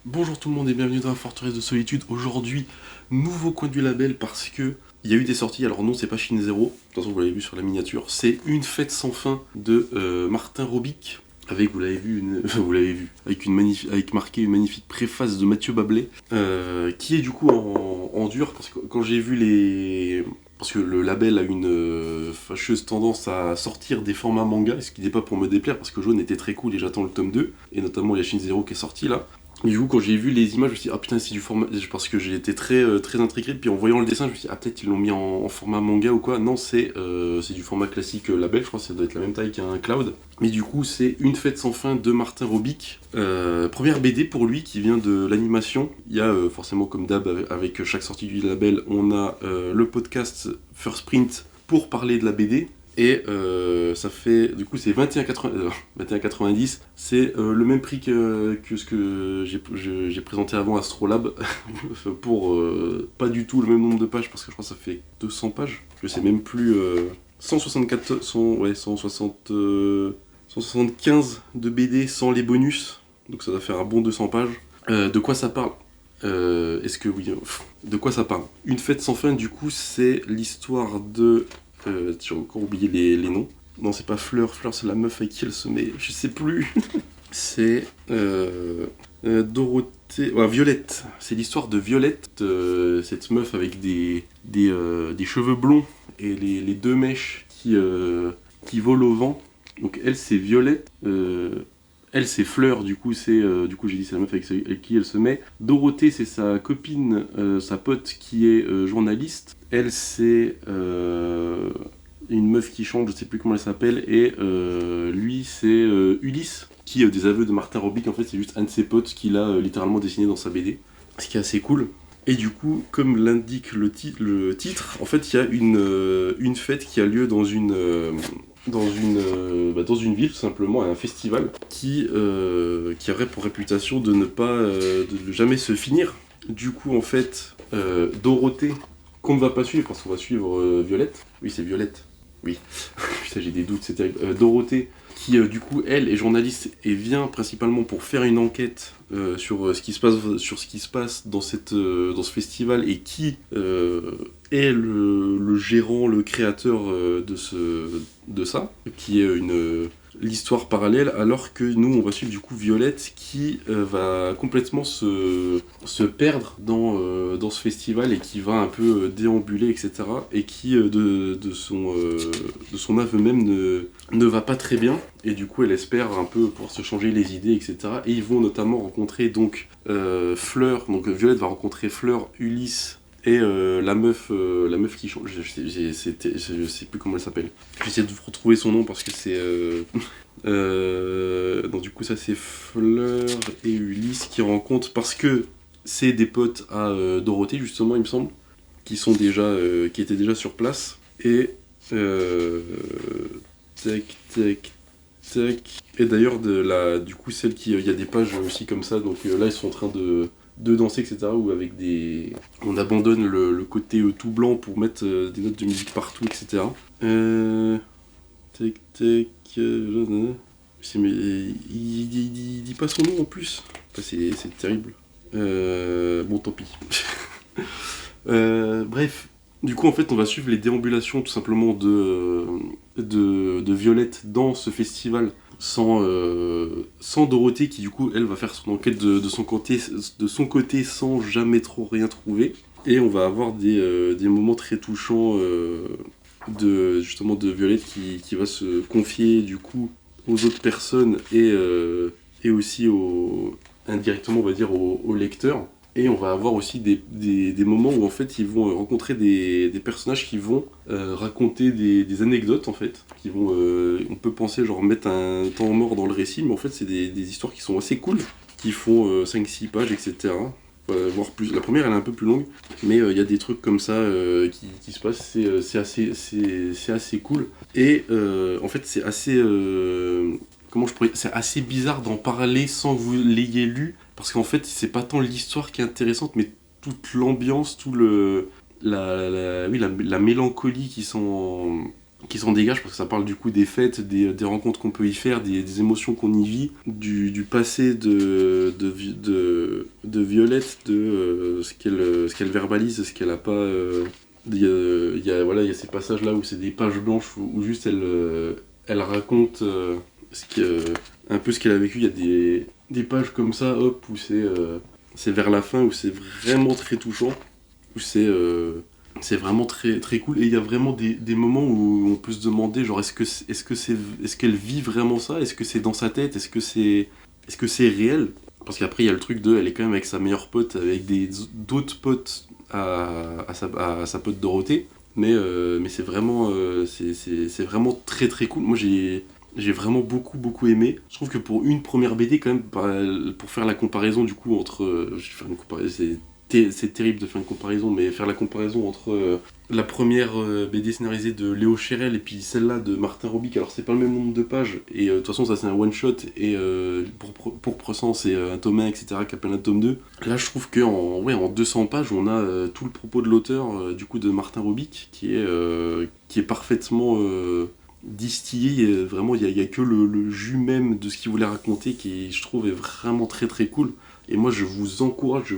Bonjour tout le monde et bienvenue dans la forteresse de solitude. Aujourd'hui, nouveau coin du label parce que il y a eu des sorties. Alors non, c'est pas Chine Zero. De toute façon, vous l'avez vu sur la miniature. C'est Une fête sans fin de Martin Robic. Avec, vous l'avez vu, vous l'avez vu, avec marqué une magnifique préface de Mathieu Babelet, qui est du coup en dur, parce que quand j'ai vu parce que le label a une fâcheuse tendance à sortir des formats manga, ce qui n'est pas pour me déplaire, parce que Jaune était très cool et j'attends le tome 2, et notamment il y a Shin Zero qui est sorti là. Du coup, quand j'ai vu les images, je me suis dit, ah putain, c'est du format. Parce que j'ai été très intrigué. Puis en voyant le dessin, je me suis dit, ah peut-être ils l'ont mis en format manga ou quoi. Non, c'est du format classique label, je crois que ça doit être la même taille qu'un Cloud. Mais du coup, c'est Une fête sans fin de Martin Robic. Première BD pour lui qui vient de l'animation. Il y a forcément, comme d'hab, avec chaque sortie du label, on a le podcast First Print pour parler de la BD. Et ça fait, du coup, c'est 21,90. C'est le même prix que ce que j'ai présenté avant Astrolabe, pour pas du tout le même nombre de pages, parce que je crois que ça fait 200 pages. Je sais même plus. 164, 160, 175 de BD sans les bonus. Donc ça doit faire un bon 200 pages. De quoi ça parle Est-ce que oui De quoi ça parle Une fête sans fin, du coup, c'est l'histoire de j'ai encore oublié les noms. Non, c'est pas Fleur. Fleur, c'est la meuf avec qui elle se met. Je sais plus. C'est Dorothée. Ouais, Violette. C'est l'histoire de Violette, cette meuf avec des cheveux blonds et les deux mèches qui volent au vent. Donc elle, c'est Violette. Elle, c'est Fleur, du coup, du coup j'ai dit c'est la meuf avec qui elle se met. Dorothée, c'est sa copine, sa pote qui est journaliste. Elle, c'est une meuf qui chante, je sais plus comment elle s'appelle. Et lui, c'est Ulysse, qui, des aveux de Martin Robic, en fait, c'est juste un de ses potes qu'il a littéralement dessiné dans sa BD. Ce qui est assez cool. Et du coup, comme l'indique le titre, en fait, il y a une fête qui a lieu dans une ville, tout simplement, à un festival qui aurait pour réputation de de jamais se finir. Du coup, en fait, Dorothée, qu'on ne va pas suivre, parce qu'on va suivre Violette. Oui, c'est Violette. Oui. Putain, j'ai des doutes, c'est terrible. Dorothée, qui du coup, elle, est journaliste et vient principalement pour faire une enquête sur ce qui se passe dans dans ce festival, et qui est le gérant, le créateur de ça, qui est l'histoire parallèle, alors que nous on va suivre du coup Violette qui va complètement se perdre dans ce festival, et qui va un peu déambuler, etc. Et qui de son aveu même ne va pas très bien, et du coup elle espère un peu pouvoir se changer les idées, etc. Et ils vont notamment rencontrer donc Fleur, donc Violette va rencontrer Fleur, Ulysse et la meuf qui change. Je sais plus comment elle s'appelle. J'essaie de retrouver son nom parce que c'est. Donc du coup ça c'est Fleur et Ulysse qui rencontrent, parce que c'est des potes à Dorothée justement, il me semble, qui étaient déjà sur place. Et tac tac tac. Et d'ailleurs du coup celle qui, il y a des pages aussi comme ça, donc là ils sont en train de danser, etc. Ou avec on abandonne le côté tout blanc pour mettre des notes de musique partout, etc. Tac tac. Mais il dit pas son nom en plus. Enfin, c'est terrible. Bon, tant pis. Bref. Du coup, en fait, on va suivre les déambulations tout simplement de Violette dans ce festival, sans Dorothée, qui du coup, elle va faire son enquête de son côté sans jamais trop rien trouver. Et on va avoir des moments très touchants justement de Violette qui va se confier du coup aux autres personnes, et aussi indirectement, on va dire, aux lecteurs. Et on va avoir aussi des moments où en fait ils vont rencontrer des personnages qui vont raconter des anecdotes, en fait, qui vont, on peut penser genre mettre un temps mort dans le récit, mais en fait c'est des histoires qui sont assez cool, qui font 5-6 pages, etc. Voire plus. La première elle est un peu plus longue, mais il y a des trucs comme ça qui se passent, c'est assez cool. Et en fait c'est assez c'est assez bizarre d'en parler sans que vous l'ayez lu, parce qu'en fait c'est pas tant l'histoire qui est intéressante, mais toute l'ambiance, tout la mélancolie qui s'en dégage parce que ça parle du coup des fêtes, des rencontres qu'on peut y faire, des émotions qu'on y vit, du passé de Violette, ce qu'elle verbalise, ce qu'elle a pas. Voilà, il y a ces passages là où c'est des pages blanches où juste elle raconte un peu ce qu'elle a vécu. Il y a des pages comme ça, hop, où c'est vers la fin, où c'est vraiment très touchant, où c'est vraiment très, très cool. Et il y a vraiment des moments où on peut se demander, genre, est-ce qu'elle vit vraiment ça? Est-ce que c'est dans sa tête? Est-ce que c'est réel? Parce qu'après, il y a le truc elle est quand même avec sa meilleure pote, avec d'autres potes à sa pote Dorothée. Mais c'est vraiment très très cool. Moi, j'ai vraiment beaucoup beaucoup aimé. Je trouve que pour une première BD quand même, pour faire la comparaison du coup entre, je vais faire une comparaison, c'est terrible de faire une comparaison, mais faire la comparaison entre la première BD scénarisée de Léo Chérel et puis celle-là de Martin Robic, alors c'est pas le même nombre de pages, et de toute façon ça c'est un one-shot, et pour Present c'est un tome 1, etc., qui appelle un tome 2. Là je trouve en 200 pages on a tout le propos de l'auteur, du coup de Martin Robic, qui est parfaitement distillé, vraiment il y a que le jus même de ce qu'il voulait raconter qui je trouve est vraiment très très cool. Et moi, je vous encourage, je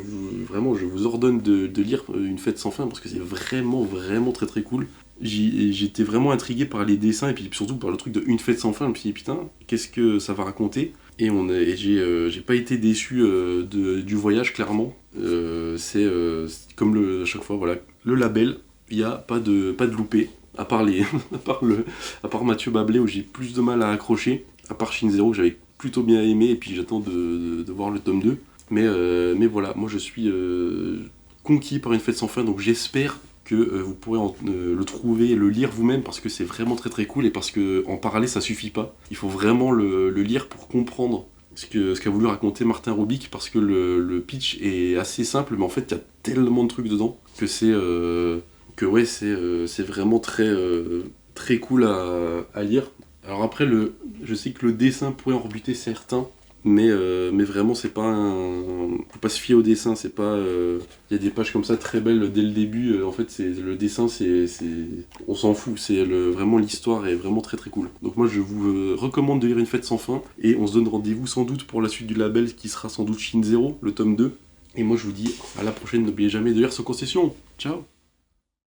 vous ordonne de lire Une fête sans fin parce que c'est vraiment, vraiment très très cool. J'étais vraiment intrigué par les dessins et puis surtout par le truc de Une fête sans fin. Je me suis dit, putain, qu'est-ce que ça va raconter? J'ai pas été déçu du voyage, clairement. C'est comme à chaque fois, voilà, le label, il n'y a pas de loupé. À part, à part Mathieu Bablé où j'ai plus de mal à accrocher. À part Shin Zero que j'avais plutôt bien aimé et puis j'attends de voir le tome 2. Mais voilà, moi je suis conquis par Une fête sans fin, donc j'espère que vous pourrez le trouver et le lire vous-même parce que c'est vraiment très très cool et parce que en parler ça suffit pas. Il faut vraiment le lire pour comprendre ce qu'a voulu raconter Martin Robic parce que le pitch est assez simple, mais en fait il y a tellement de trucs dedans que c'est vraiment très, très cool à lire. Alors après, je sais que le dessin pourrait en rebuter certains, mais vraiment, c'est pas faut pas se fier au dessin, c'est pas... Il y a des pages comme ça très belles dès le début, en fait, le dessin, on s'en fout, vraiment l'histoire est vraiment très très cool. Donc moi, je vous recommande de lire Une fête sans fin, et on se donne rendez-vous sans doute pour la suite du label, qui sera sans doute Shin Zero, le tome 2. Et moi, je vous dis à la prochaine, n'oubliez jamais de lire sans concession. Ciao!